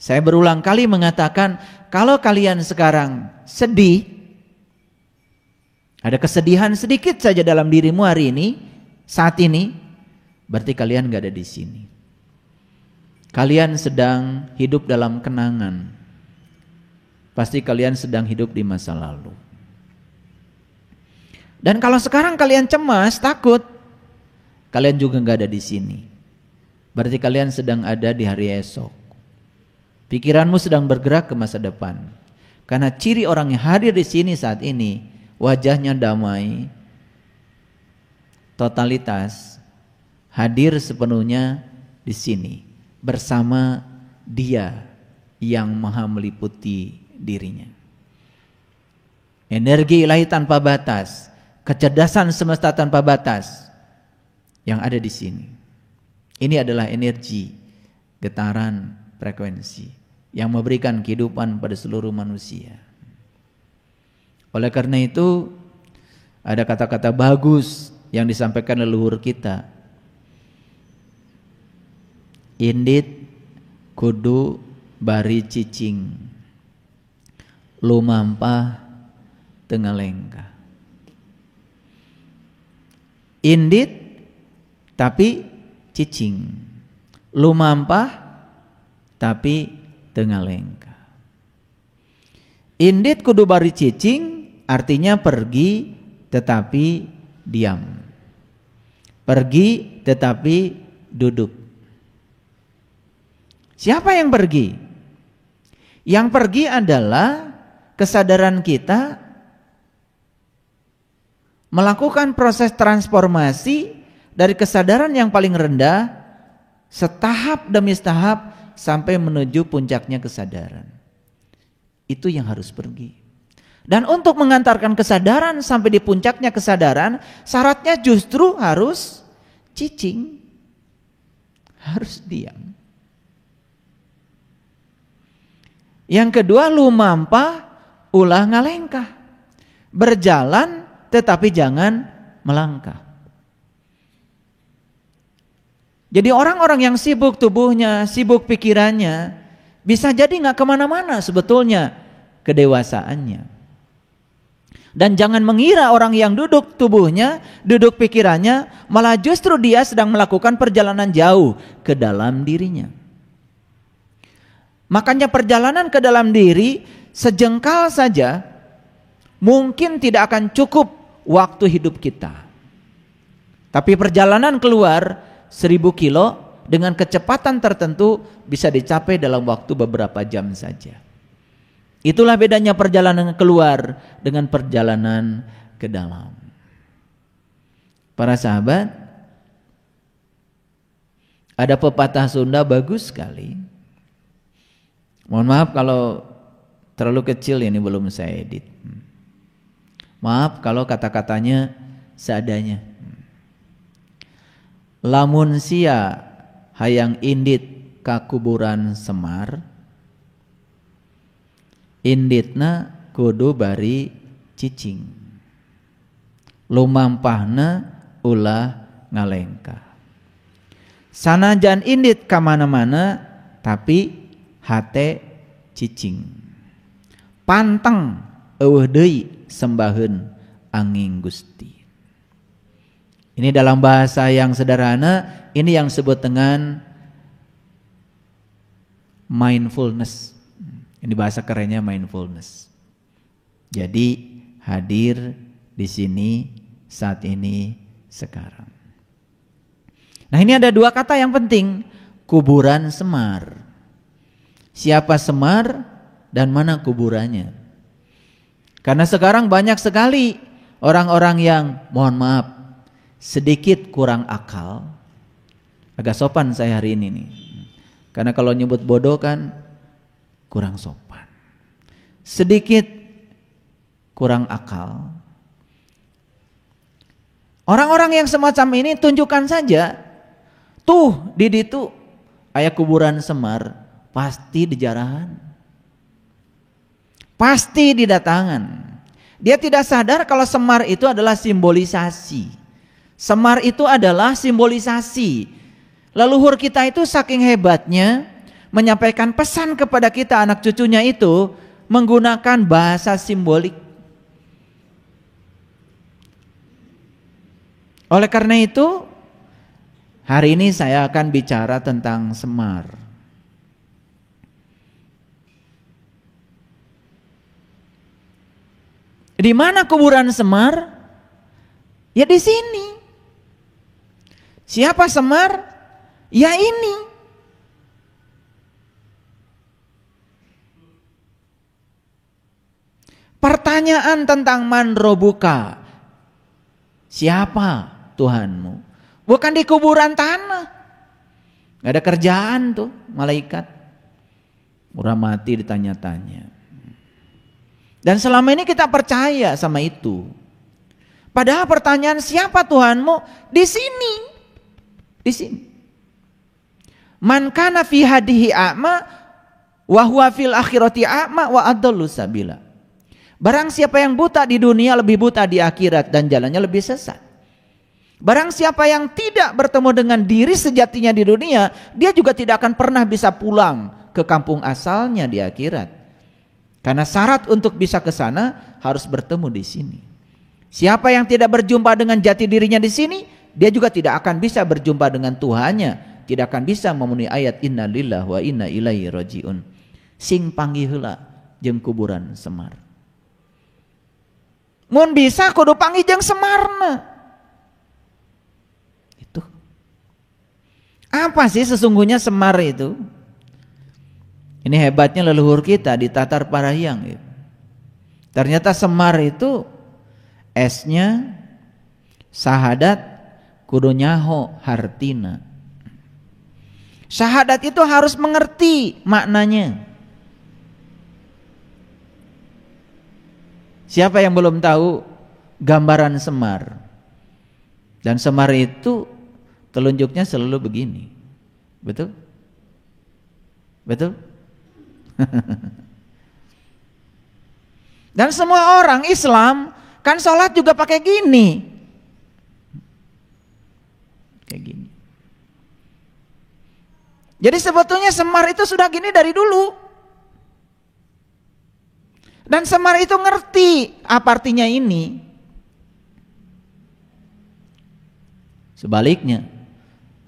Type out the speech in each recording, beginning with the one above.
Saya berulang kali mengatakan, kalau kalian sekarang sedih, ada kesedihan sedikit saja dalam dirimu hari ini, saat ini, berarti kalian gak ada di sini. Kalian sedang hidup dalam kenangan. Pasti kalian sedang hidup di masa lalu. Dan kalau sekarang kalian cemas, takut, kalian juga gak ada di sini. Berarti kalian sedang ada di hari esok. Pikiranmu sedang bergerak ke masa depan. Karena ciri orang yang hadir di sini saat ini, wajahnya damai, totalitas, hadir sepenuhnya di sini bersama Dia yang maha meliputi dirinya. Energi ilahi tanpa batas, kecerdasan semesta tanpa batas yang ada di sini. Ini adalah energi, getaran, frekuensi yang memberikan kehidupan pada seluruh manusia. Oleh karena itu, ada kata-kata bagus yang disampaikan leluhur kita. Indit kudu bari cicing, lumampah tengalengka. Indit tapi cicing, lumampah tapi tengalengka. Indit kudu bari cicing artinya pergi tetapi diam. Pergi tetapi duduk. Siapa yang pergi? Yang pergi adalah kesadaran kita melakukan proses transformasi dari kesadaran yang paling rendah setahap demi setahap sampai menuju puncaknya kesadaran. Itu yang harus pergi. Dan untuk mengantarkan kesadaran sampai di puncaknya kesadaran, syaratnya justru harus cicing, harus diam. Yang kedua, lumampah ulah ngalengkah, berjalan tetapi jangan melangkah. Jadi orang-orang yang sibuk tubuhnya, sibuk pikirannya, bisa jadi gak kemana-mana sebetulnya kedewasaannya. Dan jangan mengira orang yang duduk tubuhnya, duduk pikirannya, malah justru dia sedang melakukan perjalanan jauh ke dalam dirinya. Makanya perjalanan ke dalam diri sejengkal saja mungkin tidak akan cukup waktu hidup kita. Tapi perjalanan keluar 1000 kilo dengan kecepatan tertentu bisa dicapai dalam waktu beberapa jam saja. Itulah bedanya perjalanan keluar dengan perjalanan ke dalam. Para sahabat, ada pepatah Sunda bagus sekali. Mohon maaf kalau terlalu kecil, ini belum saya edit. Maaf kalau kata-katanya seadanya. Lamun sia hayang indit ka kuburan Semar, inditna kudu bari cicing, lumampahna ulah ngalengka. Sanajan indit ka mana-mana tapi hate cicing, panteng eueuh deui sembaheun angin Gusti. Ini dalam bahasa yang sederhana, ini yang disebut dengan mindfulness. Ini bahasa kerennya mindfulness. Jadi hadir di sini, saat ini, sekarang. Nah, ini ada dua kata yang penting. Kuburan Semar. Siapa Semar dan mana kuburannya? Karena sekarang banyak sekali orang-orang yang, mohon maaf, sedikit kurang akal. Agak sopan saya hari ini nih. Karena kalau nyebut bodoh kan kurang sopan. Sedikit kurang akal. Orang-orang yang semacam ini tunjukkan saja. Tuh di ditu aya kuburan Semar, pasti dijarahan. Pasti didatangan. Dia tidak sadar kalau Semar itu adalah simbolisasi. Semar itu adalah simbolisasi. Leluhur kita itu saking hebatnya, menyampaikan pesan kepada kita anak cucunya itu menggunakan bahasa simbolik. Oleh karena itu, hari ini saya akan bicara tentang Semar. Di mana kuburan Semar? Ya di sini. Siapa Semar? Ya ini. Pertanyaan tentang man robuka. Siapa Tuhanmu? Bukan di kuburan tanah. Gak ada kerjaan tuh malaikat. Udah mati ditanya-tanya. Dan selama ini kita percaya sama itu. Padahal pertanyaan siapa Tuhanmu? Di sini. Di sini. Man kana fi hadihi a'ma wa huwa fil akhirati a'ma wa adallu sabila. Barang siapa yang buta di dunia lebih buta di akhirat dan jalannya lebih sesat. Barang siapa yang tidak bertemu dengan diri sejatinya di dunia, dia juga tidak akan pernah bisa pulang ke kampung asalnya di akhirat. Karena syarat untuk bisa ke sana harus bertemu di sini. Siapa yang tidak berjumpa dengan jati dirinya di sini, dia juga tidak akan bisa berjumpa dengan Tuhannya, tidak akan bisa memenuhi ayat inna lillahi wa inna ilaihi rajiun. Sing panggih heula jeung kuburan Semar. Mun bisa kudu panggih jeung Semarna. Itu. Apa sih sesungguhnya Semar itu? Ini hebatnya leluhur kita di Tatar Parahiang. Ya. Ternyata Semar itu S-nya syahadat kudu nyaho hartina. Syahadat itu harus mengerti maknanya. Siapa yang belum tahu gambaran Semar? Dan Semar itu telunjuknya selalu begini. Betul? Betul? Dan semua orang Islam kan sholat juga pakai gini. Kayak gini. Jadi sebetulnya Semar itu sudah gini dari dulu. Dan Semar itu ngerti apa artinya ini. Sebaliknya,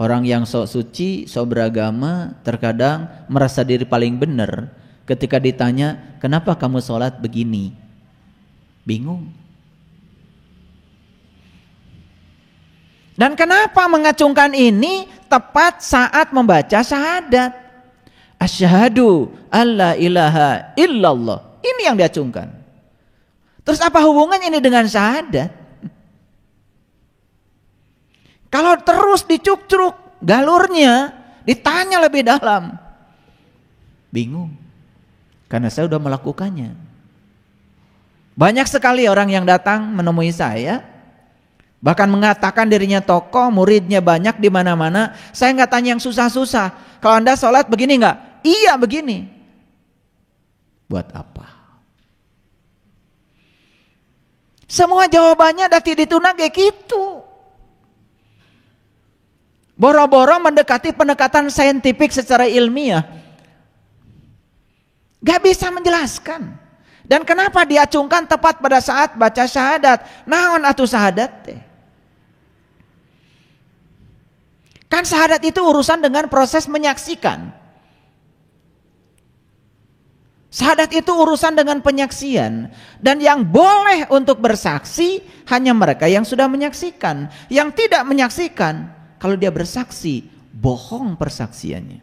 orang yang sok suci, sok beragama terkadang merasa diri paling benar ketika ditanya, kenapa kamu sholat begini? Bingung. Dan kenapa mengacungkan ini tepat saat membaca syahadat? Asyhadu alla ilaha illallah. Ini yang diacungkan. Terus apa hubungannya ini dengan syahadat? Kalau terus dicuk-cuk galurnya, ditanya lebih dalam, bingung. Karena saya sudah melakukannya. Banyak sekali orang yang datang menemui saya, bahkan mengatakan dirinya tokoh, muridnya banyak di mana-mana. Saya nggak tanya yang susah-susah. Kalau Anda sholat begini nggak? Iya begini. Buat apa? Semua jawabannya dati dituna kayak gitu. Boro-boro mendekati pendekatan saintifik secara ilmiah. Gak bisa menjelaskan. Dan kenapa diacungkan tepat pada saat baca syahadat? Naon atuh syahadat teh? Kan syahadat itu urusan dengan proses menyaksikan. Syahadat itu urusan dengan penyaksian. Dan yang boleh untuk bersaksi hanya mereka yang sudah menyaksikan. Yang tidak menyaksikan, kalau dia bersaksi, bohong persaksiannya.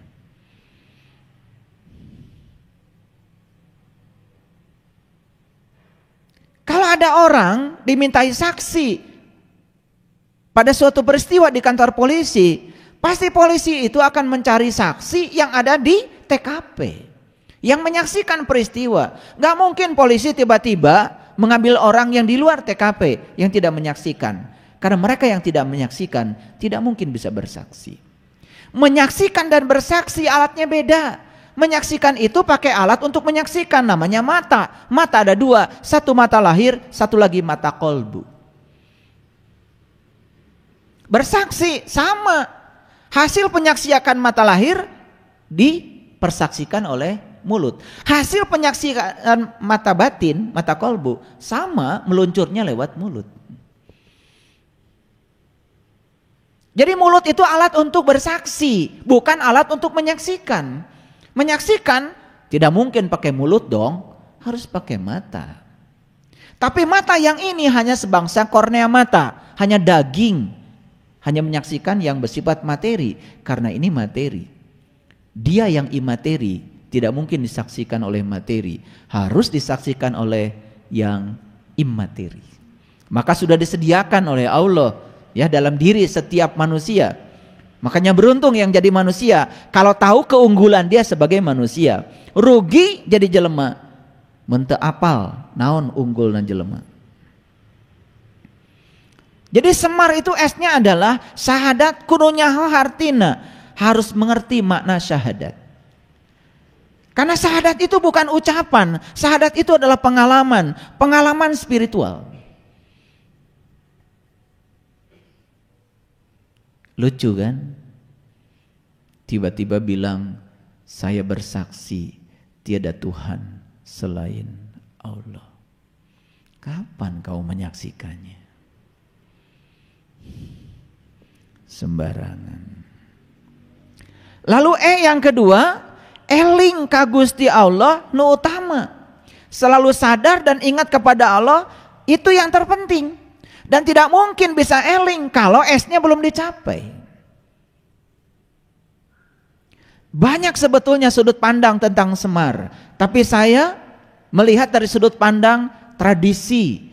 Kalau ada orang dimintai saksi pada suatu peristiwa di kantor polisi, pasti polisi itu akan mencari saksi yang ada di TKP. Yang menyaksikan peristiwa. Gak mungkin polisi tiba-tiba mengambil orang yang di luar TKP yang tidak menyaksikan. Karena mereka yang tidak menyaksikan tidak mungkin bisa bersaksi. Menyaksikan dan bersaksi alatnya beda. Menyaksikan itu pakai alat untuk menyaksikan, namanya mata. Mata ada dua, satu mata lahir, satu lagi mata kolbu. Bersaksi sama. Hasil penyaksian mata lahir di dipersaksikan oleh mulut. Hasil penyaksian mata batin, mata kolbu, sama meluncurnya lewat mulut. Jadi mulut itu alat untuk bersaksi, bukan alat untuk menyaksikan. Menyaksikan tidak mungkin pakai mulut dong, harus pakai mata. Tapi mata yang ini hanya sebangsa kornea mata, hanya daging, hanya menyaksikan yang bersifat materi, karena ini materi. Dia yang imateri tidak mungkin disaksikan oleh materi, harus disaksikan oleh yang imateri. Maka sudah disediakan oleh Allah ya dalam diri setiap manusia. Makanya beruntung yang jadi manusia kalau tahu keunggulan dia sebagai manusia. Rugi jadi jelema, mente apal naon unggul dan jelema. Jadi Semar itu esnya adalah syahadat kudu nyaho hartina, harus mengerti makna syahadat. Karena syahadat itu bukan ucapan, syahadat itu adalah pengalaman, pengalaman spiritual. Lucu kan? Tiba-tiba bilang, saya bersaksi tiada Tuhan selain Allah. Kapan kau menyaksikannya? Sembarangan. Lalu yang kedua, eling ka Gusti Allah nu utama. Selalu sadar dan ingat kepada Allah, itu yang terpenting. Dan tidak mungkin bisa eling kalau esnya belum dicapai. Banyak sebetulnya sudut pandang tentang Semar, tapi saya melihat dari sudut pandang tradisi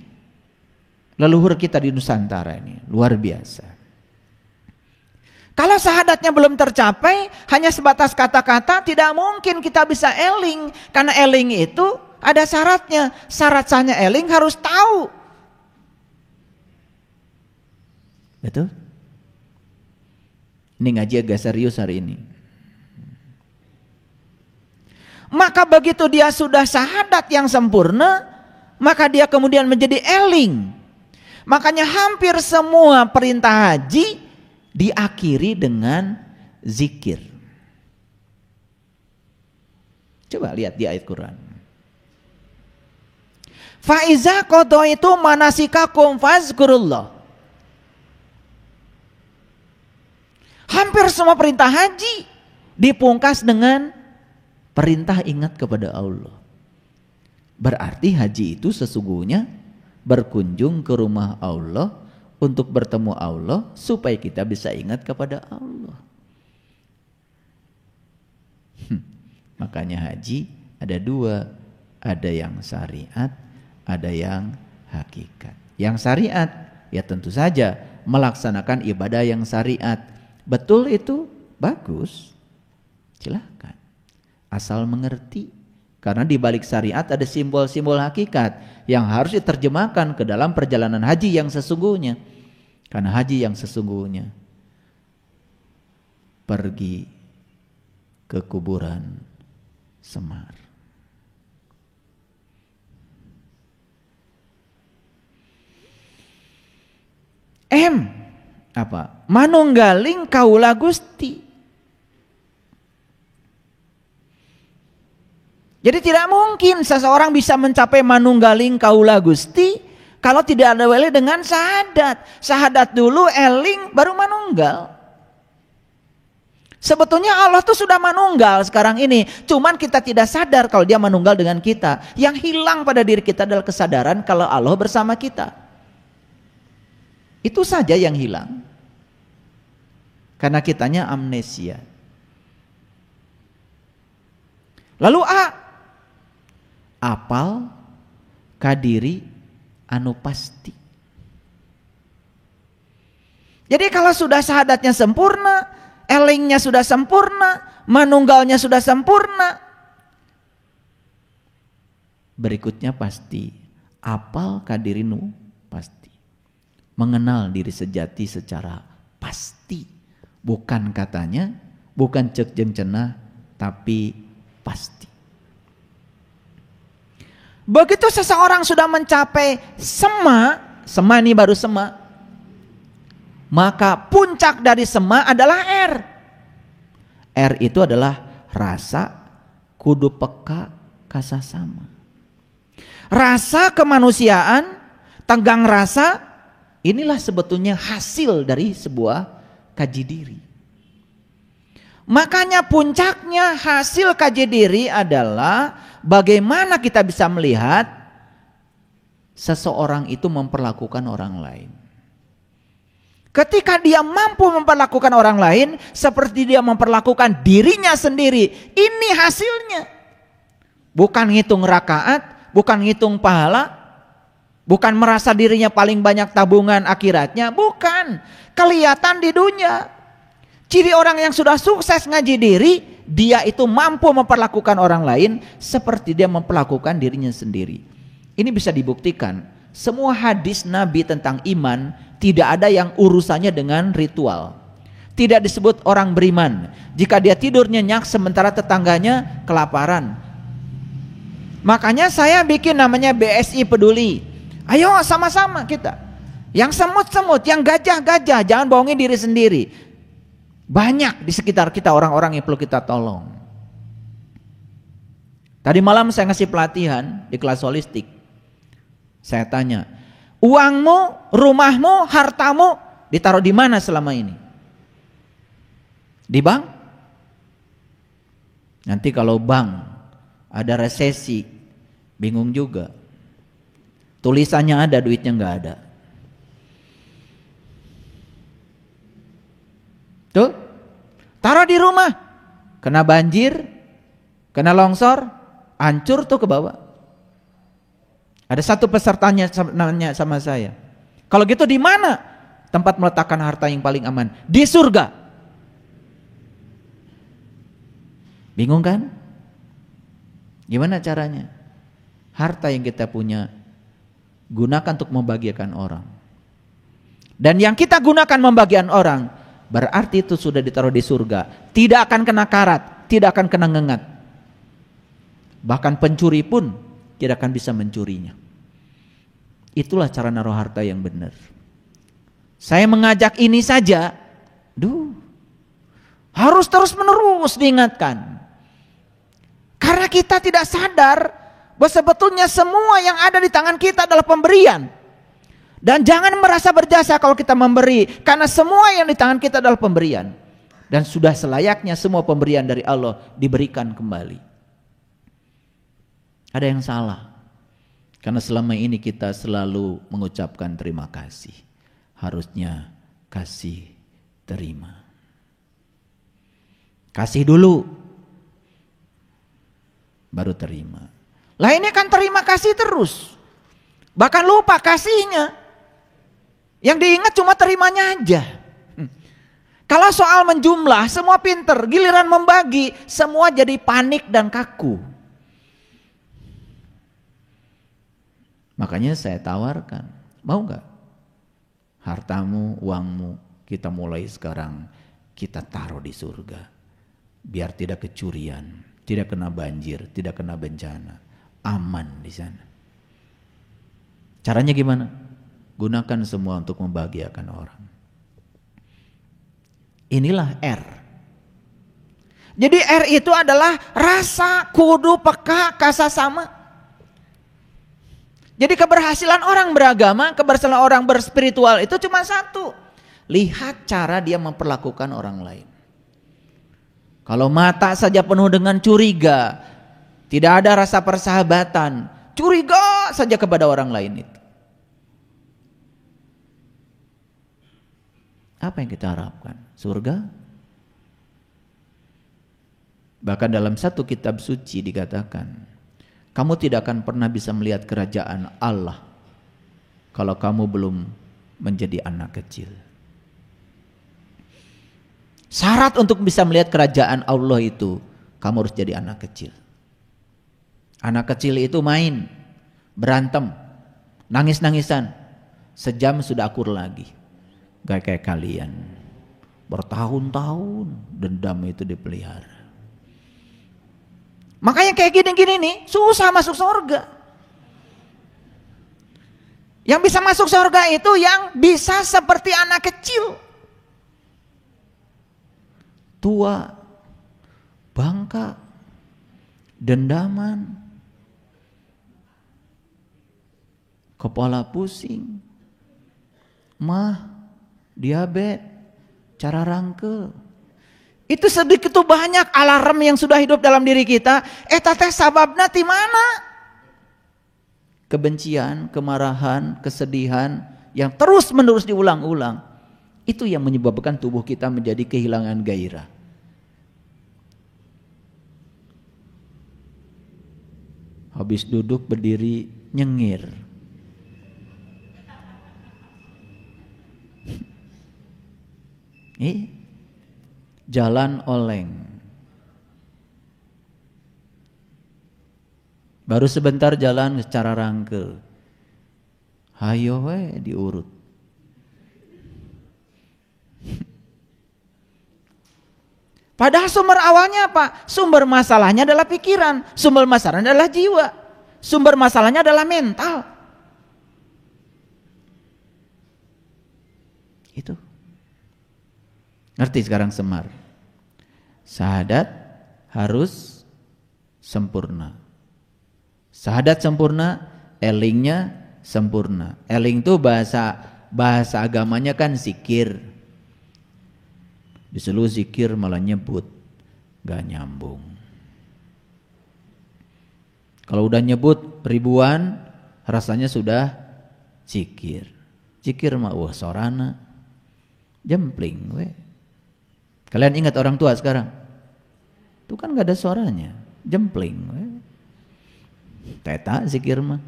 leluhur kita di Nusantara ini, luar biasa. Kalau syahadatnya belum tercapai, hanya sebatas kata-kata, tidak mungkin kita bisa eling. Karena eling itu ada syaratnya. Syarat sahnya eling harus tahu. Betul? Ini ngaji agak serius hari ini. Maka begitu dia sudah syahadat yang sempurna, maka dia kemudian menjadi eling. Makanya hampir semua perintah haji diakhiri dengan zikir. Coba lihat di ayat Quran. Fa iza qadaitu manasikakum fazkurullah. Hampir semua perintah haji dipungkas dengan perintah ingat kepada Allah. Berarti haji itu sesungguhnya berkunjung ke rumah Allah untuk bertemu Allah supaya kita bisa ingat kepada Allah. Makanya haji ada dua, ada yang syariat, ada yang hakikat. Yang syariat ya tentu saja melaksanakan ibadah yang syariat. Betul itu bagus, silakan. Asal mengerti. Karena di balik syariat ada simbol-simbol hakikat yang harus diterjemahkan ke dalam perjalanan haji yang sesungguhnya. Karena haji yang sesungguhnya pergi ke kuburan Semar. Apa? Manunggaling kaula Gusti. Jadi tidak mungkin seseorang bisa mencapai manunggaling kaula Gusti kalau tidak ada wali dengan syahadat. Syahadat dulu, eling, baru manunggal. Sebetulnya Allah tuh sudah manunggal sekarang ini. Cuman kita tidak sadar kalau dia manunggal dengan kita. Yang hilang pada diri kita adalah kesadaran kalau Allah bersama kita. Itu saja yang hilang. Karena kitanya amnesia. Lalu apal kadiri anu pasti. Jadi kalau sudah syahadatnya sempurna, elingnya sudah sempurna, manunggalnya sudah sempurna, berikutnya pasti apal kadiri nu pasti. Mengenal diri sejati secara pasti. Bukan katanya, bukan cek jeung cenah, tapi pasti. Begitu seseorang sudah mencapai sema ini baru sema, maka puncak dari sema adalah R. R itu adalah rasa kudu peka kasasama. Rasa kemanusiaan, tenggang rasa, inilah sebetulnya hasil dari sebuah kaji diri. Makanya puncaknya hasil kaji diri adalah bagaimana kita bisa melihat seseorang itu memperlakukan orang lain. Ketika dia mampu memperlakukan orang lain seperti dia memperlakukan dirinya sendiri, ini hasilnya. Bukan ngitung rakaat, bukan ngitung pahala, bukan merasa dirinya paling banyak tabungan akhiratnya, bukan. Kelihatan di dunia. Ciri orang yang sudah sukses ngaji diri, dia itu mampu memperlakukan orang lain seperti dia memperlakukan dirinya sendiri. Ini bisa dibuktikan. Semua hadis Nabi tentang iman tidak ada yang urusannya dengan ritual. Tidak disebut orang beriman jika dia tidur nyenyak sementara tetangganya kelaparan. Makanya saya bikin namanya BSI Peduli. Ayo sama-sama kita. Yang semut-semut, yang gajah-gajah, jangan bohongin diri sendiri. Banyak di sekitar kita orang-orang yang perlu kita tolong. Tadi malam saya ngasih pelatihan di kelas holistik. Saya tanya, uangmu, rumahmu, hartamu ditaruh di mana selama ini? Di bank? Nanti kalau bank ada resesi, bingung juga. Tulisannya ada, duitnya nggak ada. Tuh, taruh di rumah, kena banjir, kena longsor, hancur tuh ke bawah. Ada satu pesertanya nanya sama saya, kalau gitu di mana tempat meletakkan harta yang paling aman? Di surga. Bingung kan? Gimana caranya? Harta yang kita punya gunakan untuk membahagiakan orang. Dan yang kita gunakan membahagiakan orang berarti itu sudah ditaruh di surga. Tidak akan kena karat, tidak akan kena ngengat. Bahkan pencuri pun tidak akan bisa mencurinya. Itulah cara naruh harta yang benar. Saya mengajak ini saja, harus terus menerus diingatkan. Karena kita tidak sadar bahwa sebetulnya semua yang ada di tangan kita adalah pemberian. Dan jangan merasa berjasa kalau kita memberi, karena semua yang di tangan kita adalah pemberian. Dan sudah selayaknya semua pemberian dari Allah diberikan kembali. Ada yang salah. Karena selama ini kita selalu mengucapkan terima kasih. Harusnya kasih terima. Kasih dulu, baru terima. Lah ini kan terima kasih terus. Bahkan lupa kasihnya. Yang diingat cuma terimanya aja. Kalau soal menjumlah semua pinter, giliran membagi semua jadi panik dan kaku. Makanya saya tawarkan, mau gak? Hartamu, uangmu, kita mulai sekarang kita taruh di surga. Biar tidak kecurian, tidak kena banjir, tidak kena bencana. Aman di sana. Caranya gimana? Gunakan semua untuk membahagiakan orang. Inilah R. Jadi R itu adalah rasa, kudu, peka, kasasama. Jadi keberhasilan orang beragama, keberhasilan orang berspiritual itu cuma satu. Lihat cara dia memperlakukan orang lain. Kalau mata saja penuh dengan curiga, tidak ada rasa persahabatan, curiga saja kepada orang lain itu. Apa yang kita harapkan? Surga? Bahkan dalam satu kitab suci dikatakan, kamu tidak akan pernah bisa melihat kerajaan Allah kalau kamu belum menjadi anak kecil. Syarat untuk bisa melihat kerajaan Allah itu, kamu harus jadi anak kecil. Anak kecil itu main, berantem, nangis-nangisan. Sejam sudah akur lagi. Gak kayak kalian. Bertahun-tahun dendam itu dipelihara. Makanya kayak gini-gini nih susah masuk surga. Yang bisa masuk surga itu yang bisa seperti anak kecil. Tua, bangka, dendaman, kepala pusing, mah, diabetes, cara rangkel. Itu sedikit tuh banyak alarm yang sudah hidup dalam diri kita. Eta teh sababna ti mana? Kebencian, kemarahan, kesedihan yang terus-menerus diulang-ulang. Itu yang menyebabkan tubuh kita menjadi kehilangan gairah. Habis duduk berdiri nyengir. Jalan oleng. Baru sebentar jalan secara rangkel. Hayo we diurut. Padahal sumber awalnya apa? Sumber masalahnya adalah pikiran, sumber masalahnya adalah jiwa, sumber masalahnya adalah mental. Itu. Ngerti sekarang Semar? Syahadat harus sempurna. Syahadat sempurna, elingnya sempurna. Eling itu bahasa agamanya kan zikir. Disuruh zikir malah nyebut, gak nyambung. Kalau udah nyebut ribuan, rasanya sudah zikir. Zikir mah wah sorana, jempling we. Kalian ingat orang tua sekarang? Itu kan gak ada suaranya, jempling we. Teta zikir mah.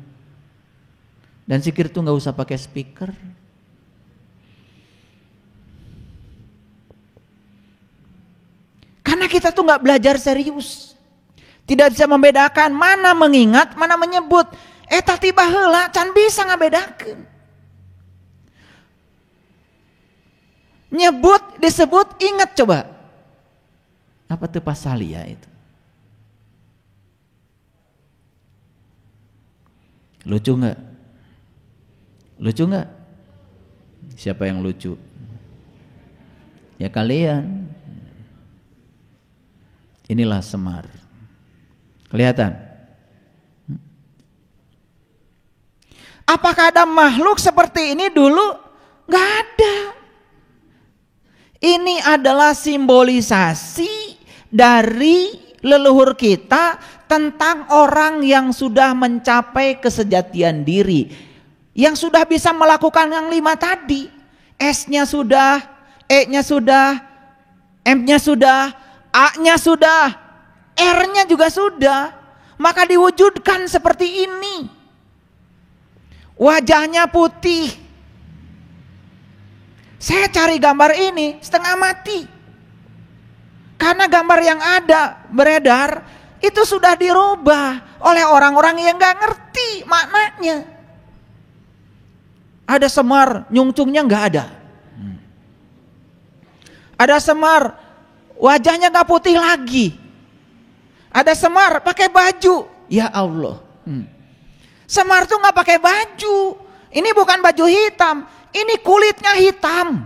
Dan zikir tuh gak usah pakai speaker. Karena kita tuh gak belajar serius. Tidak bisa membedakan mana mengingat, mana menyebut. Eta tiba heula can bisa ngabedakeun. Nyebut, disebut, ingat coba. Apa tuh pasalia itu? Lucu gak? Lucu gak? Siapa yang lucu? Ya kalian. Inilah Semar. Kelihatan? Apakah ada makhluk seperti ini dulu? Gak ada. Ini adalah simbolisasi dari leluhur kita tentang orang yang sudah mencapai kesejatian diri, yang sudah bisa melakukan yang 5 tadi. S-nya sudah, E-nya sudah, M-nya sudah, A-nya sudah, R-nya juga sudah. Maka diwujudkan seperti ini. Wajahnya putih. Saya cari gambar ini setengah mati. Karena gambar yang ada beredar itu sudah dirubah oleh orang-orang yang gak ngerti maknanya. Ada Semar, nyungcungnya gak ada. Ada Semar, wajahnya gak putih lagi. Ada Semar pakai baju. Ya Allah. Semar tuh gak pakai baju. Ini bukan baju hitam. Ini kulitnya hitam.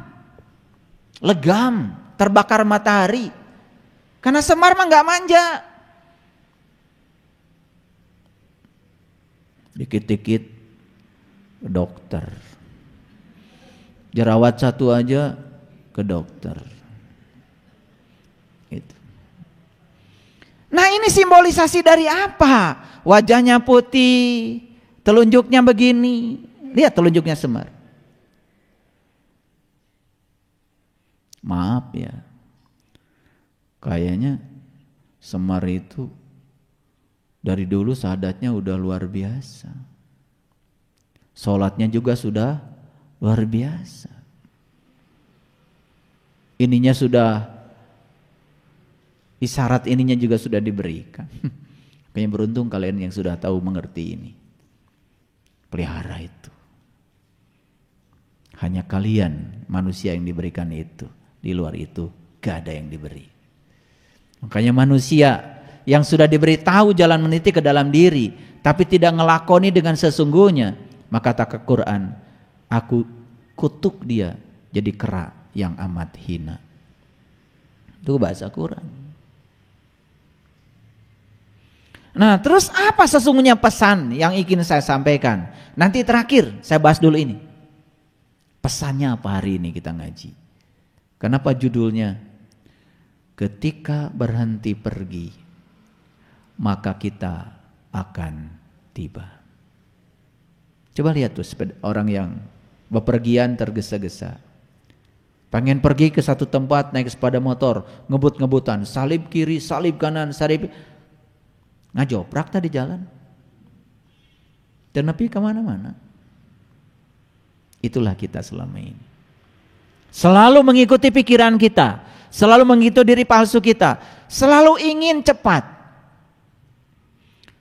Legam, terbakar matahari. Karena Semar mah gak manja. Dikit-dikit ke dokter. Jerawat satu aja ke dokter. Itu. Nah ini simbolisasi dari apa? Wajahnya putih, telunjuknya begini. Lihat telunjuknya Semar. Maaf ya, kayaknya Semar itu dari dulu syahadatnya udah luar biasa. Sholatnya juga sudah luar biasa. Ininya sudah, isyarat ininya juga sudah diberikan. Kayaknya beruntung kalian yang sudah tahu mengerti ini. Pelihara itu. Hanya kalian manusia yang diberikan itu. Di luar itu gak ada yang diberi. Makanya manusia yang sudah diberi tahu jalan meniti ke dalam diri, tapi tidak ngelakoni dengan sesungguhnya, maka kata Quran, aku kutuk dia jadi kera yang amat hina. Itu bahasa Quran. Nah, terus apa sesungguhnya pesan yang ingin saya sampaikan? Nanti terakhir saya bahas dulu ini. Pesannya apa hari ini kita ngaji? Kenapa judulnya? Ketika berhenti pergi, maka kita akan tiba. Coba lihat tuh orang yang bepergian tergesa-gesa. Pengen pergi ke satu tempat naik sepeda motor, ngebut-ngebutan, salib kiri, salib kanan, salib ngajoprak tadi jalan. Dan Nabi kemana-mana. Itulah kita selama ini. Selalu mengikuti pikiran kita, selalu mengikuti diri palsu kita, selalu ingin cepat.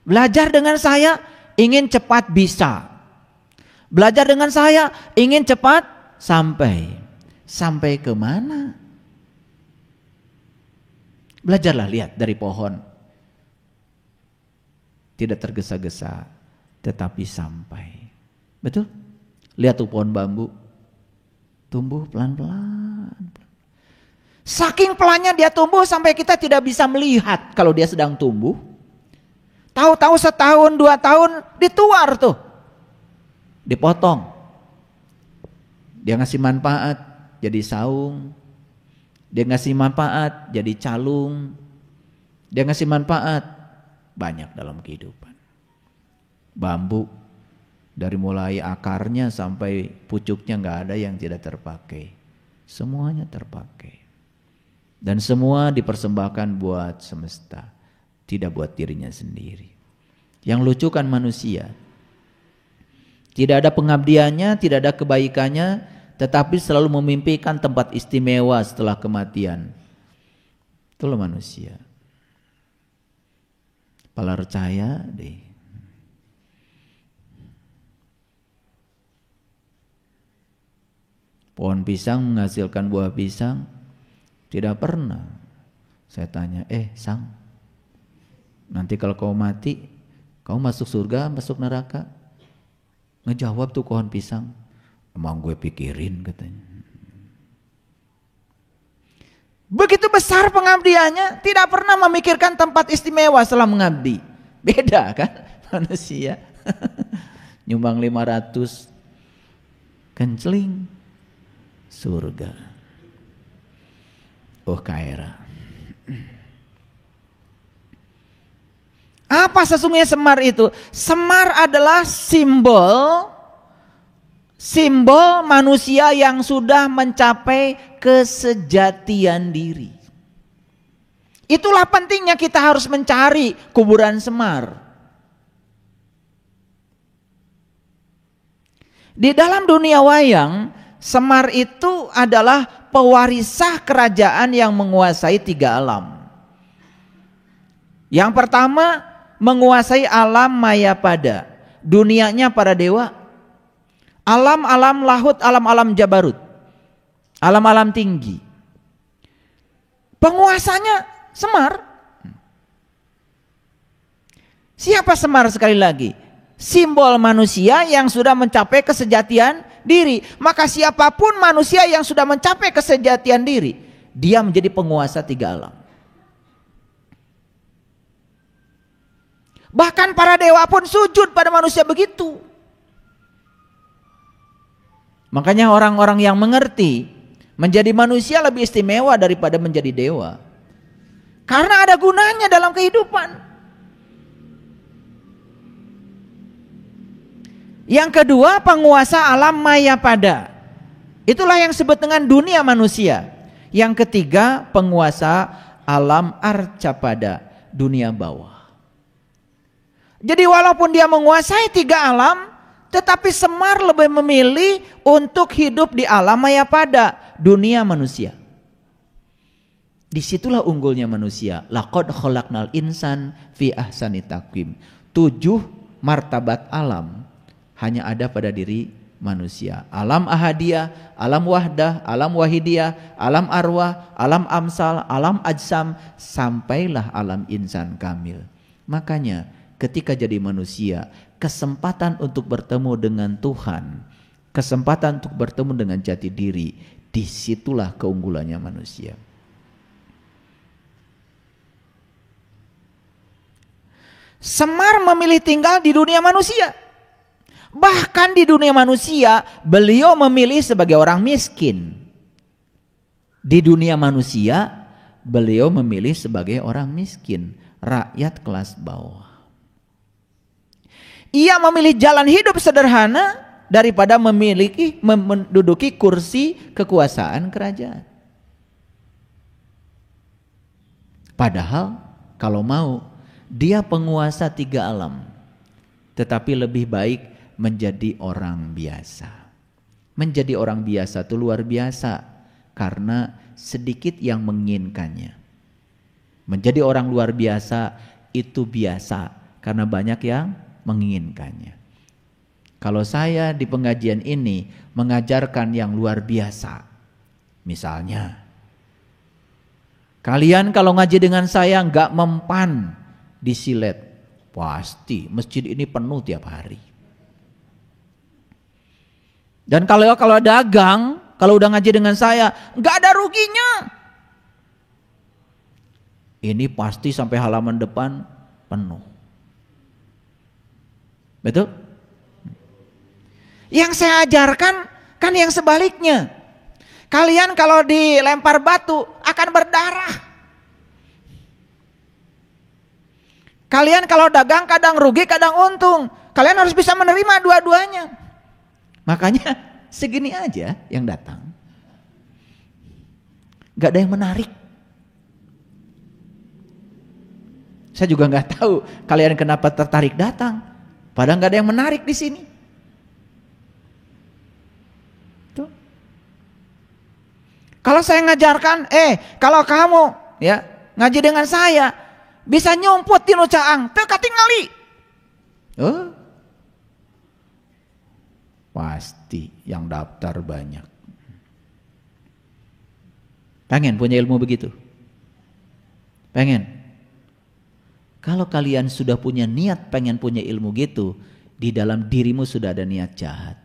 Belajar dengan saya ingin cepat bisa. Belajar dengan saya ingin cepat sampai. Sampai ke mana? Belajarlah, lihat dari pohon. Tidak tergesa-gesa, tetapi sampai. Betul? Lihat tuh pohon bambu. Tumbuh pelan-pelan. Saking pelannya dia tumbuh sampai kita tidak bisa melihat kalau dia sedang tumbuh. Tahu-tahu setahun, 2 tahun dituar tuh. Dipotong. Dia ngasih manfaat. Jadi saung, dia ngasih manfaat jadi calung, dia ngasih manfaat banyak dalam kehidupan. Bambu dari mulai akarnya sampai pucuknya nggak ada yang tidak terpakai, semuanya terpakai. Dan semua dipersembahkan buat semesta, tidak buat dirinya sendiri. Yang lucu kan manusia, tidak ada pengabdiannya, tidak ada kebaikannya, tetapi selalu memimpikan tempat istimewa setelah kematian. Itulah manusia. Pala percaya deh. Pohon pisang menghasilkan buah pisang? Tidak pernah. Saya tanya, Sang, nanti kalau kau mati, kau masuk surga, masuk neraka? Ngejawab tuh pohon pisang, emang gue pikirin katanya. Begitu besar pengabdiannya, tidak pernah memikirkan tempat istimewa setelah mengabdi. Beda kan manusia. Nyumbang 500 kenceling surga. Oh Kaira. Apa sesungguhnya Semar itu? Semar adalah simbol manusia yang sudah mencapai kesejatian diri. Itulah pentingnya kita harus mencari kuburan Semar. Di dalam dunia wayang, Semar itu adalah pewarisah kerajaan yang menguasai 3 alam. Yang pertama, menguasai alam Mayapada, dunianya para dewa. Alam-alam lahut, alam-alam jabarut, alam-alam tinggi. Penguasanya Semar. Siapa Semar sekali lagi? Simbol manusia yang sudah mencapai kesejatian diri. Maka siapapun manusia yang sudah mencapai kesejatian diri, dia menjadi penguasa 3 alam. Bahkan para dewa pun sujud pada manusia begitu. Makanya orang-orang yang mengerti menjadi manusia lebih istimewa daripada menjadi dewa. Karena ada gunanya dalam kehidupan. Yang kedua, penguasa alam Mayapada. Itulah yang disebut dengan dunia manusia. Yang ketiga, penguasa alam Arcapada, dunia bawah. Jadi walaupun dia menguasai 3 alam, tetapi Semar lebih memilih untuk hidup di alam Mayapada, dunia manusia. Disitulah unggulnya manusia. Laqad khalaqnal insan fi ahsani taqwim. 7 martabat alam hanya ada pada diri manusia. Alam ahadiyah, alam wahdah, alam wahidiyah, alam arwah, alam amsal, alam ajsam, sampailah alam insan kamil. Makanya ketika jadi manusia, kesempatan untuk bertemu dengan Tuhan, kesempatan untuk bertemu dengan jati diri, disitulah keunggulannya manusia. Semar memilih tinggal di dunia manusia. Bahkan di dunia manusia beliau memilih sebagai orang miskin. Di dunia manusia beliau memilih sebagai orang miskin, rakyat kelas bawah. Ia memilih jalan hidup sederhana daripada menduduki kursi kekuasaan kerajaan. Padahal kalau mau dia penguasa 3 alam, tetapi lebih baik menjadi orang biasa. Menjadi orang biasa itu luar biasa karena sedikit yang menginginkannya. Menjadi orang luar biasa itu biasa karena banyak yang menginginkannya. Kalau saya di pengajian ini mengajarkan yang luar biasa, misalnya kalian kalau ngaji dengan saya nggak mempan disilet, pasti masjid ini penuh tiap hari. Dan kalau dagang, kalau udah ngaji dengan saya nggak ada ruginya, ini pasti sampai halaman depan penuh. Betul? Yang saya ajarkan kan yang sebaliknya. Kalian kalau dilempar batu akan berdarah. Kalian kalau dagang kadang rugi kadang untung. Kalian harus bisa menerima dua-duanya. Makanya segini aja yang datang. Gak ada yang menarik. Saya juga gak tahu kalian kenapa tertarik datang. Padahal gak ada yang menarik di sini. Tuh. Kalau saya ngajarkan, kalau kamu ya ngaji dengan saya bisa nyumput di Nucaang, teu katingali. Oh. Pasti yang daftar banyak. Pengen punya ilmu begitu? Pengen? Kalau kalian sudah punya niat pengen punya ilmu gitu, di dalam dirimu sudah ada niat jahat.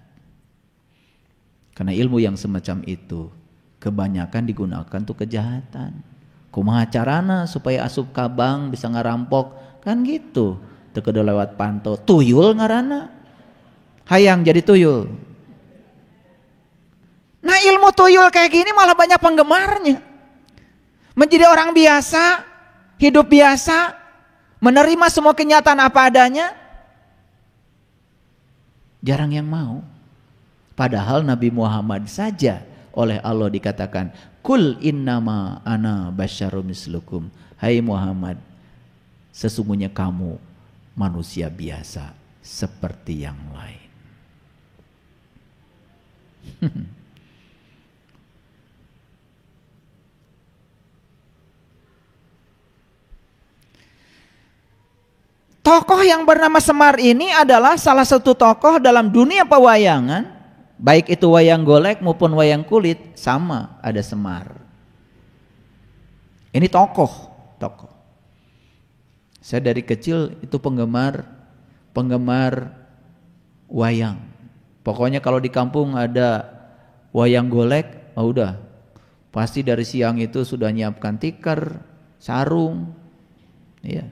Karena ilmu yang semacam itu kebanyakan digunakan untuk kejahatan. Kumaha carana supaya asup kabang bisa ngarampok, kan gitu. Teu kudu lewat pantau, tuyul ngaranna. Hayang jadi tuyul. Nah ilmu tuyul kayak gini malah banyak penggemarnya. Menjadi orang biasa, hidup biasa, menerima semua kenyataan apa adanya, jarang yang mau. Padahal Nabi Muhammad saja oleh Allah dikatakan, Kul innama ana basyarum mislukum. Hai Muhammad, sesungguhnya kamu manusia biasa seperti yang lain. Tokoh yang bernama Semar ini adalah salah satu tokoh dalam dunia pewayangan, baik itu wayang golek maupun wayang kulit, sama ada Semar. Ini tokoh. Saya dari kecil itu penggemar wayang. Pokoknya kalau di kampung ada wayang golek, udah pasti dari siang itu sudah nyiapkan tikar, sarung, ya.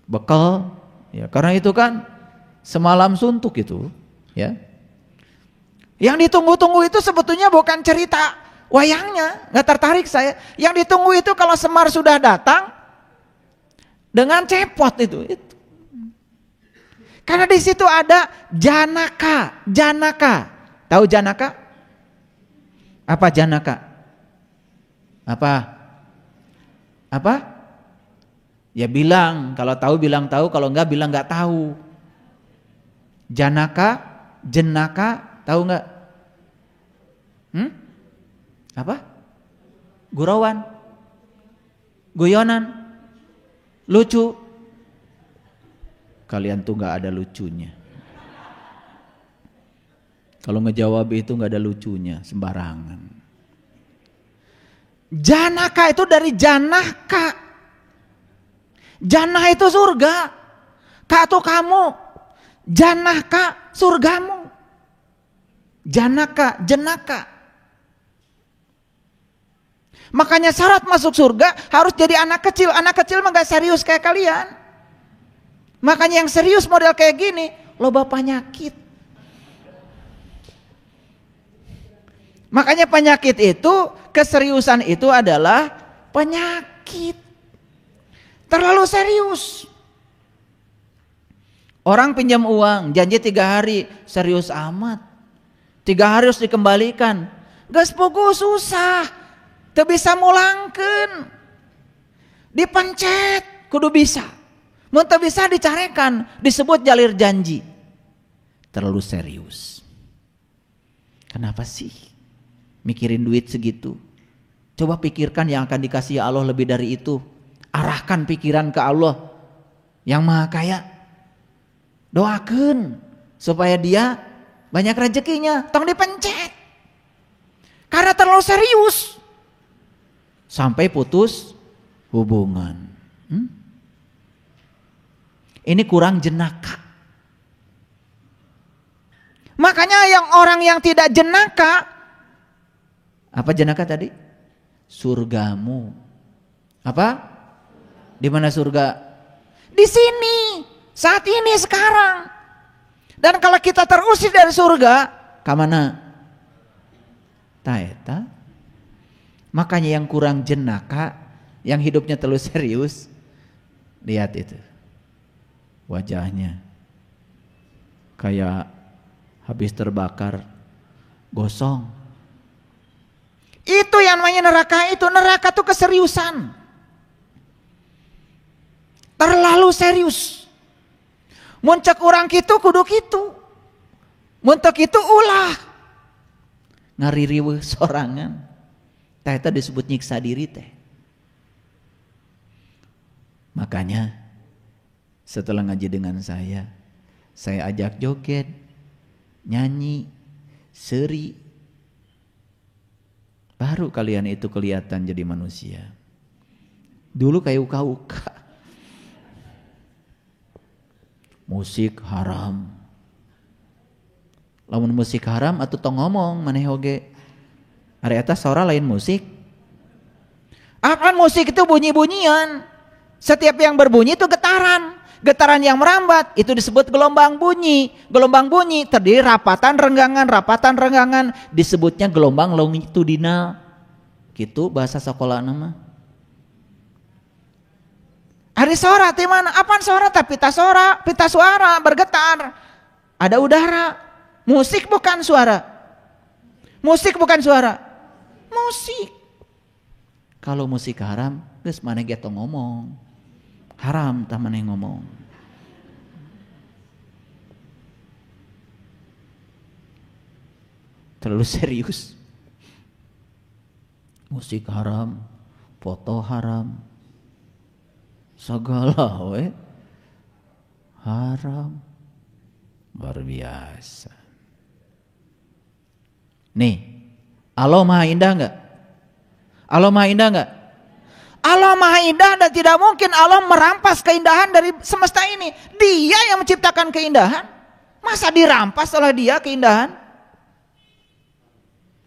Bekal, ya, karena itu kan semalam suntuk itu, ya. Yang ditunggu-tunggu itu sebetulnya bukan cerita wayangnya, nggak tertarik saya. Yang ditunggu itu kalau Semar sudah datang dengan cepot itu. Karena di situ ada Janaka. Tahu Janaka? Apa Janaka? Apa? Ya bilang, kalau tahu bilang tahu, kalau enggak bilang enggak tahu. Janaka, jenaka, tahu enggak? Apa? Gurauan, guyonan, lucu. Kalian tuh enggak ada lucunya. Kalau ngejawab itu enggak ada lucunya, sembarangan. Janaka itu dari Janaka. Jannah itu surga. Ka itu kamu. Jannah ka surgamu. Janaka, jenaka. Makanya syarat masuk surga harus jadi anak kecil. Anak kecil mah gak serius kayak kalian. Makanya yang serius model kayak gini, loba penyakit. Makanya penyakit itu, keseriusan itu adalah penyakit. Terlalu serius. Orang pinjam uang, janji 3 hari, serius amat. 3 hari harus dikembalikan. Gas pugu susah, teu bisa mulangkeun. Dipencet, kudu bisa. Mun teu bisa dicarekan, disebut jalir janji. Terlalu serius. Kenapa sih mikirin duit segitu? Coba pikirkan yang akan dikasih Allah lebih dari itu. Arahkan pikiran ke Allah yang Maha Kaya. Doakeun supaya dia banyak rezekinya. Tong dipencet. Karena terlalu serius. Sampai putus hubungan. Ini kurang jenaka. Makanya orang yang tidak jenaka, apa jenaka tadi? Surgamu. Apa? Di mana surga? Di sini, saat ini, sekarang. Dan kalau kita terusir dari surga, kamana? Taeta. Makanya yang kurang jenaka, yang hidupnya terlalu serius, lihat itu. Wajahnya kayak habis terbakar gosong. Itu yang namanya neraka itu. Neraka itu keseriusan. Terlalu serius. Muncak orang kitu kudu kitu. Muntek itu ulah. Ngaririweuh sorangan. Tah eta disebut nyiksa diri teh. Makanya setelah ngaji dengan saya ajak joget, nyanyi, seri. Baru kalian itu kelihatan jadi manusia. Dulu kayak uka-uka. Musik haram. Lamun musik haram atuh tong ngomong maneh oge. Ari eta sora lain musik. Apaan musik itu bunyi-bunyian. Setiap yang berbunyi itu getaran. Getaran yang merambat itu disebut gelombang bunyi. Gelombang bunyi terdiri rapatan renggangan disebutnya gelombang longitudinal. Gitu bahasa sekolah nama. Ari sora teh mana? Apaan sora? Tapi pita suara bergetar. Ada udara. Musik bukan suara. Musik bukan suara. Musik. Kalau musik haram, geus maneh ge tong ngomong. Haram tah maneh ngomong. Terlalu serius. Musik haram, foto haram. Segala we haram. Luar biasa. Nih, Allah Maha Indah enggak? Allah Maha Indah enggak? Allah Maha Indah dan tidak mungkin Allah merampas keindahan dari semesta ini. Dia yang menciptakan keindahan. Masa dirampas oleh dia keindahan?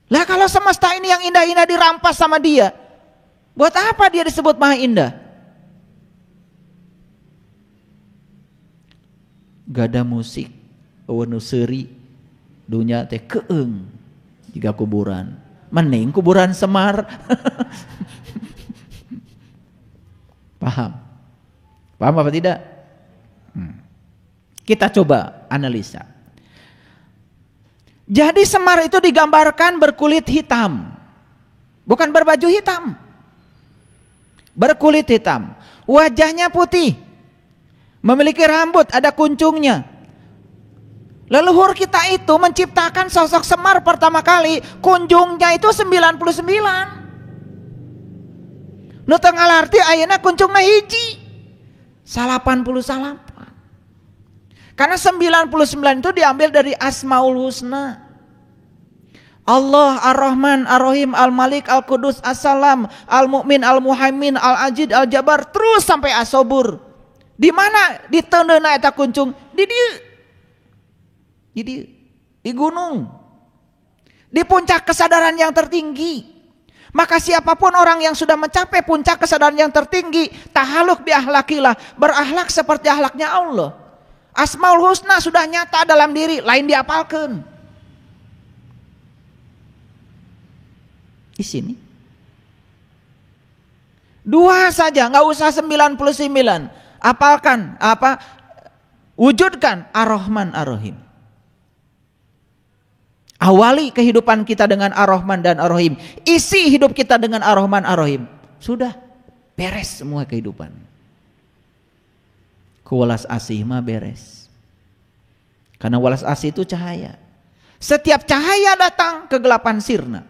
Lah kalau semesta ini yang indah-indah dirampas sama dia, buat apa dia disebut Maha Indah? Gada musik, eueun seuri, dunya teh keung jiga kuburan. Mending kuburan Semar. Paham? Paham apa tidak? Kita coba analisa. Jadi Semar itu digambarkan berkulit hitam. Bukan berbaju hitam. Berkulit hitam. Wajahnya putih. Memiliki rambut, ada kuncungnya. Leluhur kita itu menciptakan sosok Semar pertama kali. Kunjungnya itu 99. Nu teu ngalarti ayeuna kuncungna hiji 88. Karena 99 itu diambil dari Asmaul Husna. Allah Ar-Rahman Ar-Rahim Al-Malik Al-Qudus As-Salam Al-Mu'min Al-Muhaimin Al-Ajid Al-Jabar terus sampai As-Sobur. Di mana diteundeuna eta kuncung? Di dieu. Di gunung. Di puncak kesadaran yang tertinggi. Maka siapapun orang yang sudah mencapai puncak kesadaran yang tertinggi, tahaluk bi ahlakilah, berakhlak seperti akhlaknya Allah. Asmaul husna sudah nyata dalam diri, lain diapalkan. Di sini. 2 saja, nggak usah 99. Apalkan, wujudkan Ar-Rahman Ar-Rahim. Awali kehidupan kita dengan Ar-Rahman dan Ar-Rahim. Isi hidup kita dengan Ar-Rahman Ar-Rahim. Sudah beres semua kehidupan. Welas asih mah beres. Karena welas asih itu cahaya. Setiap cahaya datang, kegelapan sirna.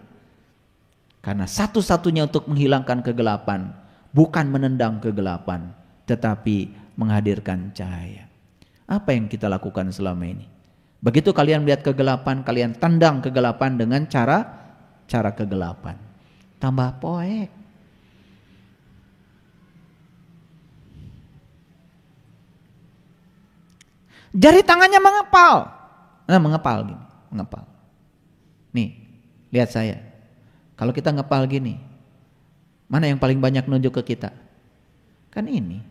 Karena satu-satunya untuk menghilangkan kegelapan bukan menendang kegelapan, tetapi menghadirkan cahaya. Apa yang kita lakukan selama ini? Begitu kalian melihat kegelapan, kalian tendang kegelapan dengan cara kegelapan. Tambah poek. Jari tangannya mengepal. Nah, mengepal gini, mengepal. Nih, lihat saya. Kalau kita ngepal gini, mana yang paling banyak nunjuk ke kita? Kan ini.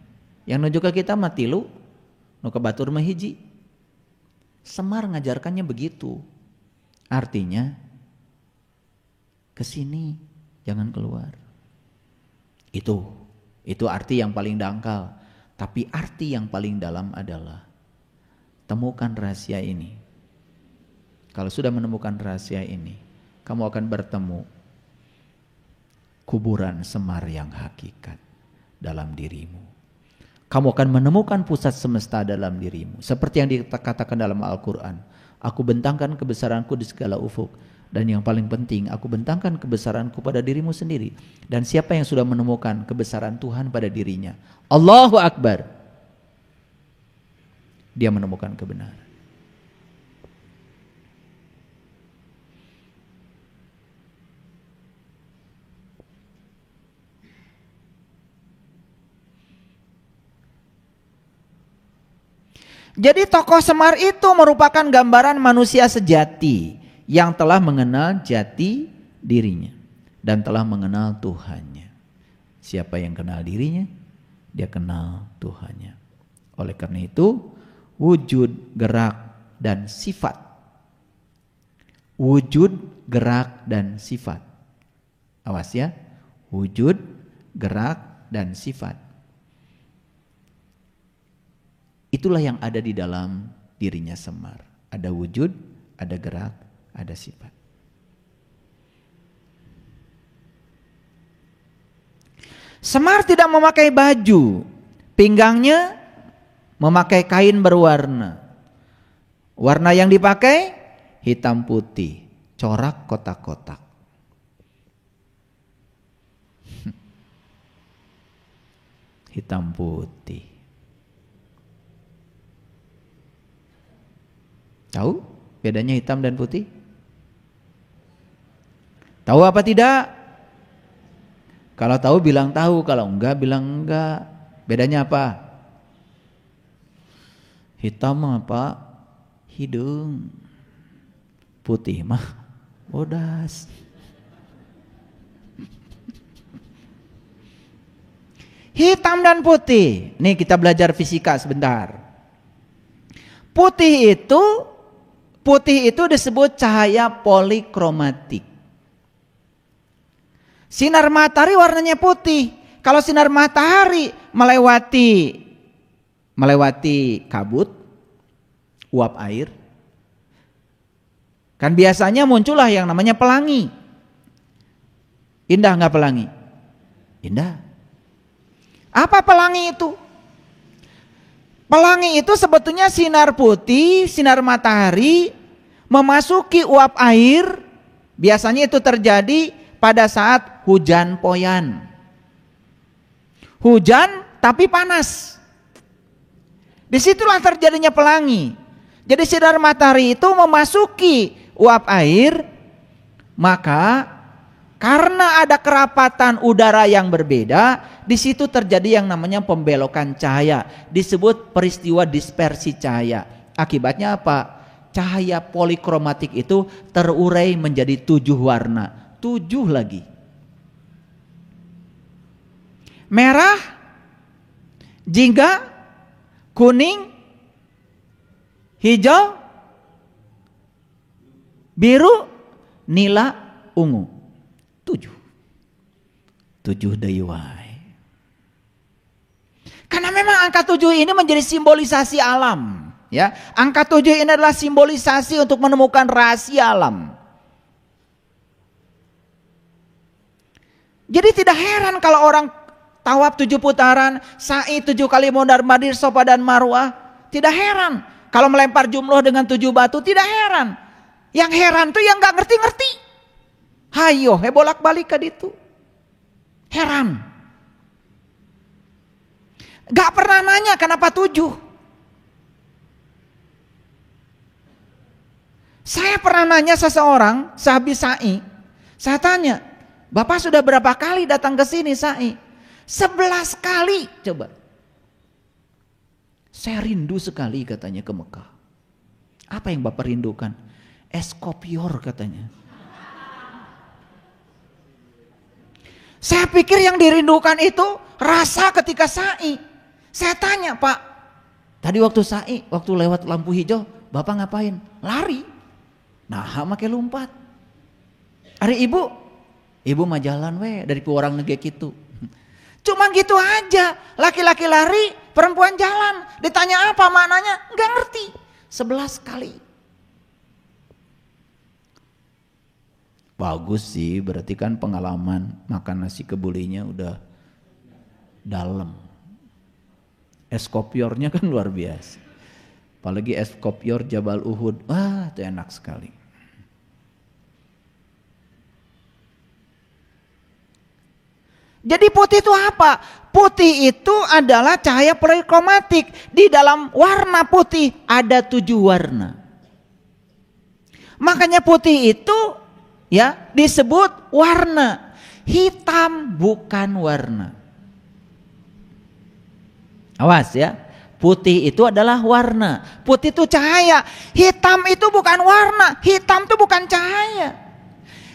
Yang nunjuk ke kita mah tilu, nu ke batur mah hiji. Semar ngajarkannya begitu. Artinya ke sini, jangan keluar. Itu arti yang paling dangkal. Tapi arti yang paling dalam adalah temukan rahasia ini. Kalau sudah menemukan rahasia ini, kamu akan bertemu kuburan semar yang hakikat dalam dirimu. Kamu akan menemukan pusat semesta dalam dirimu. Seperti yang dikatakan dalam Al-Quran. Aku bentangkan kebesaranku di segala ufuk. Dan yang paling penting, aku bentangkan kebesaranku pada dirimu sendiri. Dan siapa yang sudah menemukan kebesaran Tuhan pada dirinya, Allahu Akbar, dia menemukan kebenaran. Jadi tokoh Semar itu merupakan gambaran manusia sejati yang telah mengenal jati dirinya dan telah mengenal Tuhannya. Siapa yang kenal dirinya, dia kenal Tuhannya. Oleh karena itu, wujud, gerak, dan sifat. Wujud, gerak, dan sifat. Awas ya, wujud, gerak, dan sifat. Itulah yang ada di dalam dirinya Semar. Ada wujud, ada gerak, ada sifat. Semar tidak memakai baju. Pinggangnya memakai kain berwarna. Warna yang dipakai hitam putih, corak kotak-kotak. Hitam putih. Tahu bedanya hitam dan putih? Tahu apa tidak? Kalau tahu bilang tahu, kalau enggak bilang enggak. Bedanya apa? Hitam apa? Hidung. Putih mah bodas. Hitam dan putih. Nih kita belajar fisika sebentar. Putih itu disebut cahaya polikromatik. Sinar matahari warnanya putih. Kalau sinar matahari melewati kabut, uap air, kan biasanya muncullah yang namanya pelangi. Indah nggak pelangi? Indah. Apa pelangi itu? Pelangi itu sebetulnya sinar putih, sinar matahari memasuki uap air. Biasanya itu terjadi pada saat hujan poyan. Hujan tapi panas. Disitulah terjadinya pelangi. Jadi sinar matahari itu memasuki uap air, maka karena ada kerapatan udara yang berbeda, di situ terjadi yang namanya pembelokan cahaya, disebut peristiwa dispersi cahaya. Akibatnya apa? Cahaya polikromatik itu terurai menjadi 7 warna, 7 lagi. merah, jingga, kuning, hijau, biru, nila, ungu. 7 deui wae. Karena memang angka 7 ini menjadi simbolisasi alam, ya. Angka 7 ini adalah simbolisasi untuk menemukan rahasia alam. Jadi tidak heran kalau orang tawaf 7 putaran, sa'i 7 kali mondar-mandir Safa dan Marwah, tidak heran. Kalau melempar jumroh dengan 7 batu, tidak heran. Yang heran tuh yang gak ngerti-ngerti. Hayo, bolak-balik ke ditu. Heran. Gak pernah nanya kenapa 7. Saya pernah nanya seseorang, sehabis sa'i. Saya tanya, Bapak sudah berapa kali datang ke sini sa'i? 11 kali, coba. Saya rindu sekali katanya ke Mekah. Apa yang Bapak rindukan? Es kopior katanya. Saya pikir yang dirindukan itu rasa ketika sa'i. Saya tanya, Pak, tadi waktu sa'i, waktu lewat lampu hijau, Bapak ngapain? Lari. Nah, make lompat. Ari ibu mah jalan we dari orang nege gitu. Cuma gitu aja, laki-laki lari, perempuan jalan. Ditanya apa maknanya? Enggak ngerti. 11 kali. Bagus sih, berarti kan pengalaman makan nasi kebulinya udah dalam. Es kopiornya kan luar biasa. Apalagi es kopior Jabal Uhud, wah itu enak sekali. Jadi putih itu apa? Putih itu adalah cahaya polikromatik. Di dalam warna putih ada 7 warna. Makanya putih itu ya disebut warna. Hitam bukan warna. Awas ya. Putih itu adalah warna. Putih itu cahaya. Hitam itu bukan warna. Hitam itu bukan cahaya.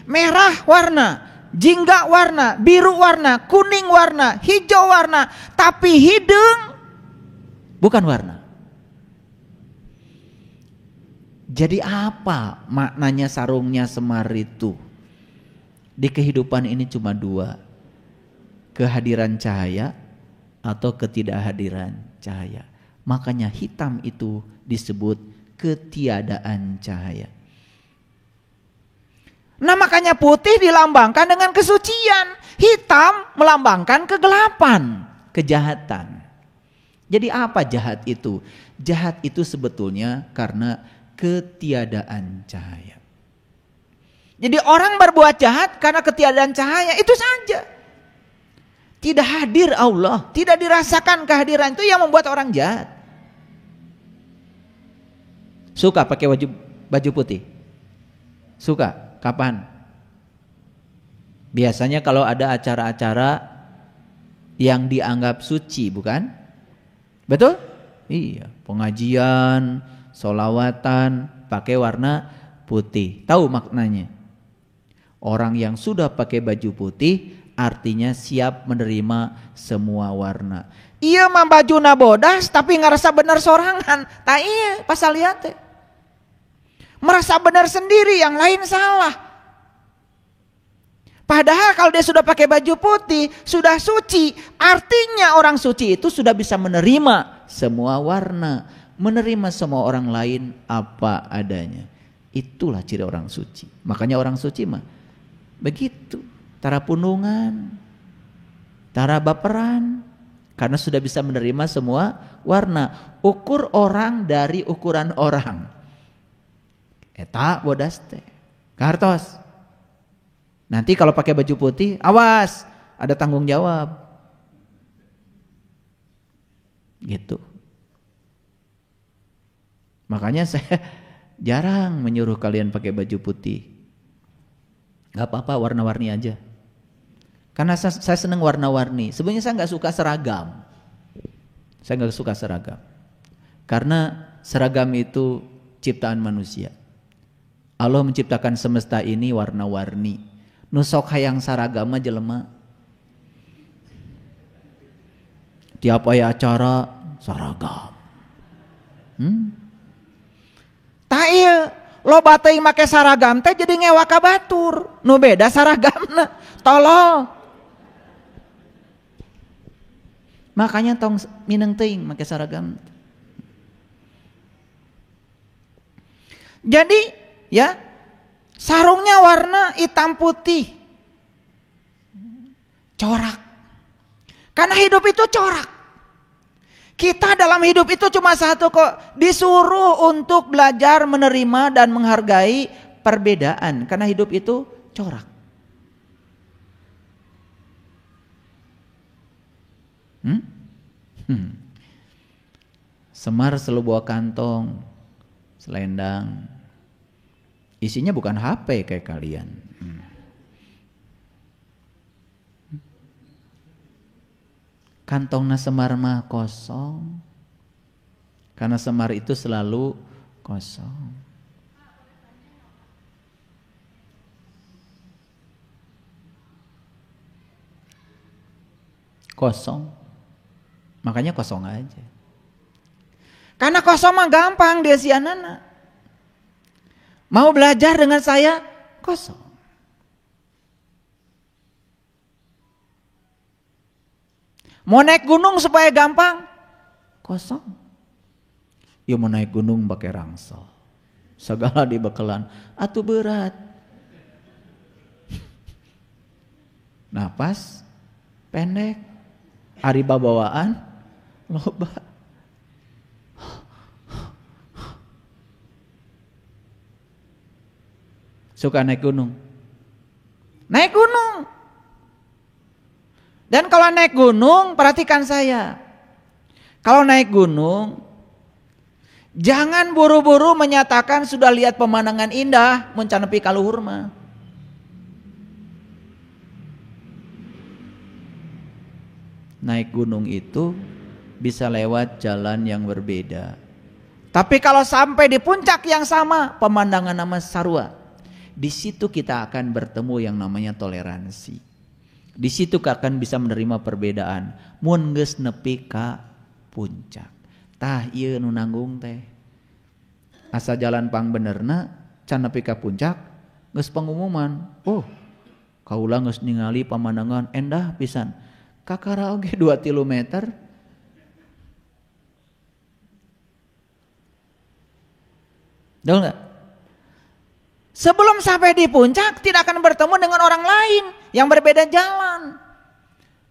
Merah warna, jingga warna, biru warna, kuning warna, hijau warna. Tapi hidung bukan warna. Jadi apa maknanya sarungnya Semar itu? Di kehidupan ini cuma 2. Kehadiran cahaya atau ketidakhadiran cahaya. Makanya hitam itu disebut ketiadaan cahaya. Nah makanya putih dilambangkan dengan kesucian. Hitam melambangkan kegelapan, kejahatan. Jadi apa jahat itu? Jahat itu sebetulnya karena ketiadaan cahaya. Jadi orang berbuat jahat karena ketiadaan cahaya, itu saja. Tidak hadir Allah, tidak dirasakan kehadiran itu yang membuat orang jahat. Suka pakai baju putih? Suka? Kapan? Biasanya kalau ada acara-acara yang dianggap suci, bukan? Betul? Iya, pengajian, sholawatan, pakai warna putih. Tahu maknanya? Orang yang sudah pakai baju putih artinya siap menerima semua warna. Iya mah bajuna bodas tapi ngerasa benar sorangan. Tak iya pasal lihat teh. Merasa benar sendiri, yang lain salah. Padahal kalau dia sudah pakai baju putih, sudah suci, artinya orang suci itu sudah bisa menerima semua warna, menerima semua orang lain apa adanya. Itulah ciri orang suci. Makanya orang suci mah begitu. Tara punungan, tara baperan, karena sudah bisa menerima semua warna. Ukur orang dari ukuran orang. Eta bodas teh, kartos. Nanti kalau pakai baju putih, awas, ada tanggung jawab. Gitu. Makanya saya jarang menyuruh kalian pakai baju putih. Gak apa-apa warna-warni aja. Karena saya senang warna-warni. Sebenarnya saya gak suka seragam. Saya gak suka seragam. Karena seragam itu ciptaan manusia. Allah menciptakan semesta ini warna-warni. Nusok hayang saragama jelema. Tiap aya acara saragam. Tah ieu loba teuing make saragam teh jadi ngewa ka batur. Nu beda saragamna, tolol. Makanya tong mineng teuing make saragam. Jadi ya, sarungnya warna hitam putih. Corak. Karena hidup itu corak. Kita dalam hidup itu cuma satu kok, disuruh untuk belajar menerima dan menghargai perbedaan. Karena hidup itu corak. Semar selalu bawa kantong, selendang. Isinya bukan HP kayak kalian. Kantongna Semar mah kosong. Karena Semar itu selalu kosong. Kosong. Makanya kosong aja. Karena kosong mah gampang dia si anak. Mau belajar dengan saya kosong. Mau naik gunung supaya gampang kosong. Ya mau naik gunung pakai rangsel. Segala dibekalan, atuh berat. Napas pendek. Ari babawaan loba. Suka naik gunung. Naik gunung. Dan kalau naik gunung, perhatikan saya. Kalau naik gunung, jangan buru-buru menyatakan sudah lihat pemandangan indah, mencanepi kaluhur mah. Naik gunung itu bisa lewat jalan yang berbeda. Tapi kalau sampai di puncak yang sama, pemandangan nama sarua. Di situ kita akan bertemu yang namanya toleransi. Di situ akan bisa menerima perbedaan. Mun geus nepi ka puncak. Tah ieu nu nanggung teh. Asa jalan pang benerna can nepi ka puncak geus pengumuman. Oh, kaula geus ningali pemandangan endah pisan. Kakara oge 2 kilometer. Tahu enggak? Sebelum sampai di puncak tidak akan bertemu dengan orang lain yang berbeda jalan.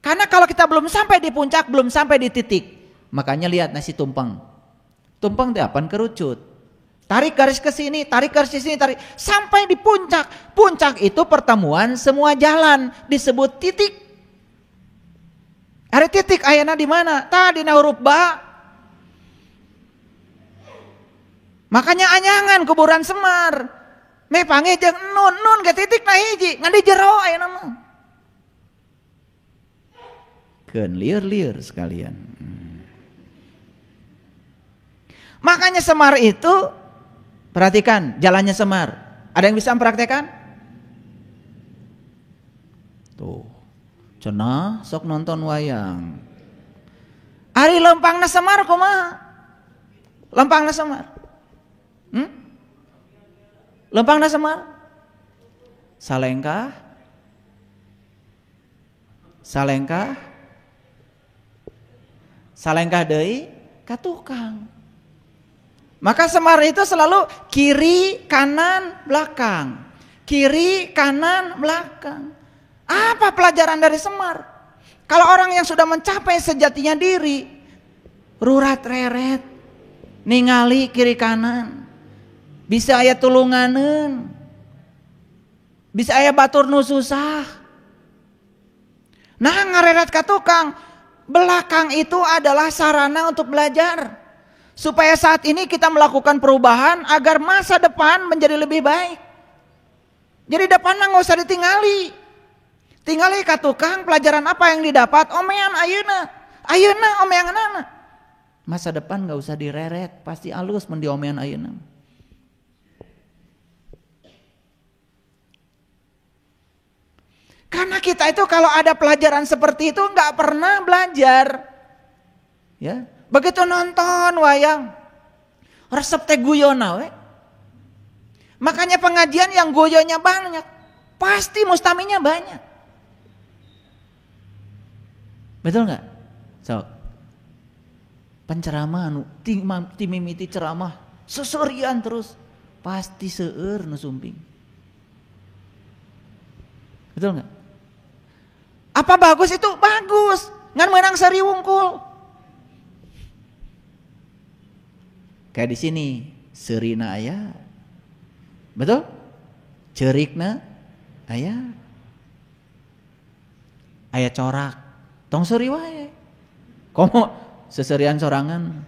Karena kalau kita belum sampai di puncak, belum sampai di titik. Makanya lihat nasi tumpeng. Tumpeng itu apaan kerucut. Tarik garis ke sini, tarik garis ke sini, tarik sampai di puncak. Puncak itu pertemuan semua jalan disebut titik. Ada titik ayana di mana? Tadi dina huruf ba. Makanya anyangan kuburan Semar. Me panggil jeung nun ke titik na hiji ngan di jero ayeuna mah. Keun lieur-lieur sekalian. Makanya Semar itu perhatikan jalannya Semar. Ada yang bisa mempraktekkan? Tuh. Cenah sok nonton wayang. Ari lempangna Semar kumaha? Lempangna Semar. Lempangna Semar. Salengkah. Salengkah. Salengkah deui ka tukang. Maka Semar itu selalu kiri, kanan, belakang. Kiri, kanan, belakang. Apa pelajaran dari Semar? Kalau orang yang sudah mencapai sejatinya diri, rurat reret, ningali kiri kanan, bisa aya tulunganeun, bisa aya batur nu susah. Nah ngareret ka tukang, belakang itu adalah sarana untuk belajar. Supaya saat ini kita melakukan perubahan agar masa depan menjadi lebih baik. Jadi depan mah gak usah ditinggali. Tinggali ka tukang, pelajaran apa yang didapat? Omean ayeuna. Ayeuna omeanganana. Masa depan gak usah direret, pasti alus mun diomean ayeuna. Karena kita itu kalau ada pelajaran seperti itu gak pernah belajar. Ya, begitu nonton wayang resep teh guyona we. Makanya pengajian yang goyonya banyak, pasti mustaminya banyak. Betul nggak? So, penceramah anu timimiti ceramah seserian terus, pasti seueur nu sumping. Betul nggak? Apa bagus itu? Bagus. Ngan menang seri wungkul. Kayak di sini, serina aya. Betul? Cerikna aya. Aya corak. Tong seri wae. Komo seserian sorangan